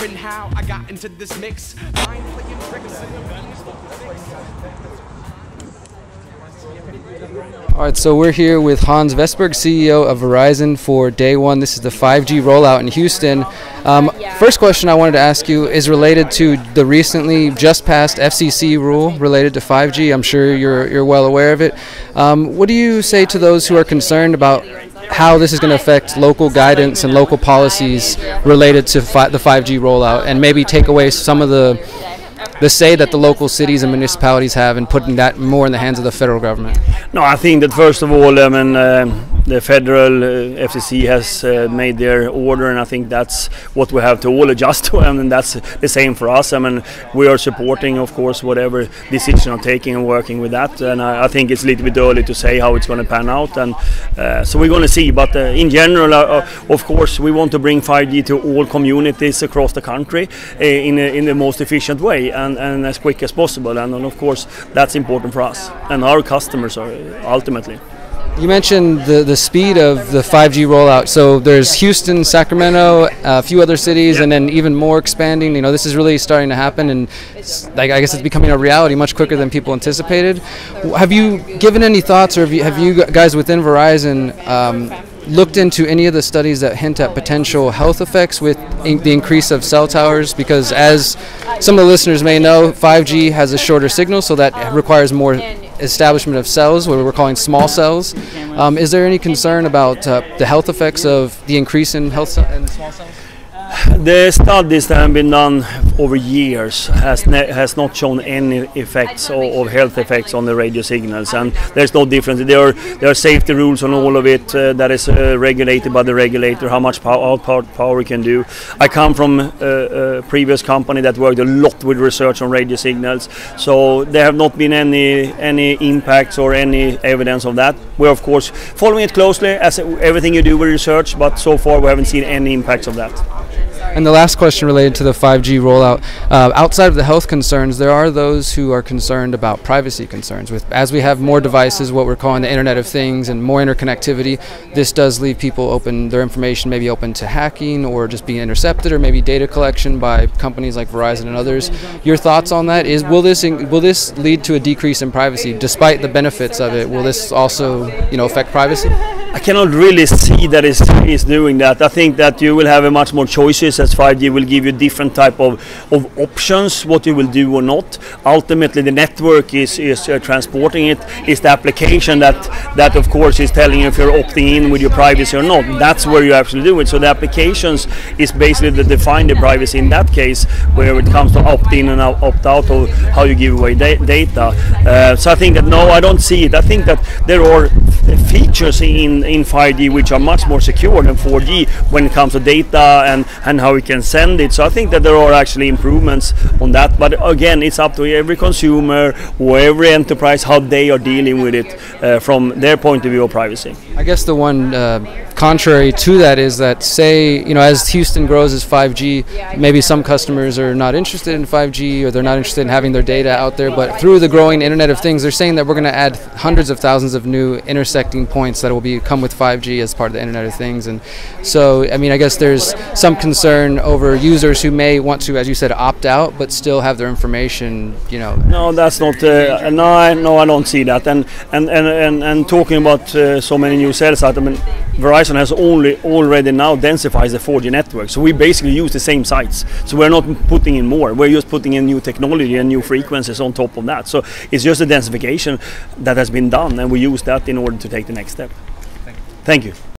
wondering how I got into this mix. Mind playing tricks in the All right, so we're here with Hans Vestberg, CEO of Verizon for day one. This is the 5G rollout in Houston. First question I wanted to ask you is related to the recently just passed FCC rule related to 5G. I'm sure you're well aware of it. What do you say to those who are concerned about how this is going to affect local guidance and local policies related to the 5G rollout, and maybe take away some of the say that the local cities and municipalities have in putting that more in the hands of the federal government? No, I think that first of all, the federal FCC has made their order, and I think that's what we have to all adjust to, and that's the same for us. I mean, we are supporting, of course, whatever decision are taking and working with that, and I think it's a little bit early to say how it's going to pan out, and so we're going to see. But in general, of course, we want to bring 5G to all communities across the country in the most efficient way and as quick as possible, and of course that's important for us and our customers are ultimately. You mentioned the speed of the 5G rollout. So there's Houston, Sacramento, a few other cities, and then even more expanding. You know, this is really starting to happen, and I guess it's becoming a reality much quicker than people anticipated. Have you given any thoughts, or have you guys within Verizon looked into any of the studies that hint at potential health effects with the increase of cell towers? Because as some of the listeners may know, 5G has a shorter signal, so that requires more establishment of cells, what we're calling small cells. Is there any concern about the health effects of the increase in small cells? The studies that have been done over years has not shown any effects or health effects on the radio signals, and there's no difference. There are safety rules on all of it that is regulated by the regulator, how much power we can do. I come from a previous company that worked a lot with research on radio signals, so there have not been any impacts or any evidence of that. We're of course following it closely, as everything you do with research, but so far we haven't seen any impacts of that. And the last question related to the 5G rollout, outside of the health concerns, there are those who are concerned about privacy concerns. As we have more devices, what we're calling the Internet of Things, and more interconnectivity, this does leave people open, their information maybe open to hacking or just being intercepted, or maybe data collection by companies like Verizon and others. Your thoughts on that? Will this lead to a decrease in privacy despite the benefits of it? Will this also, affect privacy? I cannot really see that it's doing that. I think that you will have much more choices, as 5G will give you different type of options, what you will do or not. Ultimately, the network is transporting it. It's the application that of course is telling you if you're opting in with your privacy or not. That's where you actually do it. So the applications is basically that define the privacy in that case, where it comes to opt in and opt out, or how you give away data. So I think that no, I don't see it. I think that there are features in 5G which are much more secure than 4G when it comes to data and how we can send it. So I think that there are actually improvements on that, but again, it's up to every consumer or every enterprise how they are dealing with it from their point of view of privacy. I guess the one contrary to that is that, say, as Houston grows as 5G, maybe some customers are not interested in 5G, or they're not interested in having their data out there, but through the growing Internet of Things, they're saying that we're going to add hundreds of thousands of new intersecting points that will come with 5G as part of the Internet of Things. And so, I guess there's some concern over users who may want to, as you said, opt out, but still have their information, No, that's not, no, I don't see that. And talking about so many new cell sites, Verizon has already now densifies the 4G network, so we basically use the same sites. So we're not putting in more, we're just putting in new technology and new frequencies on top of that. So it's just a densification that has been done, and we use that in order to take the next step. Thank you.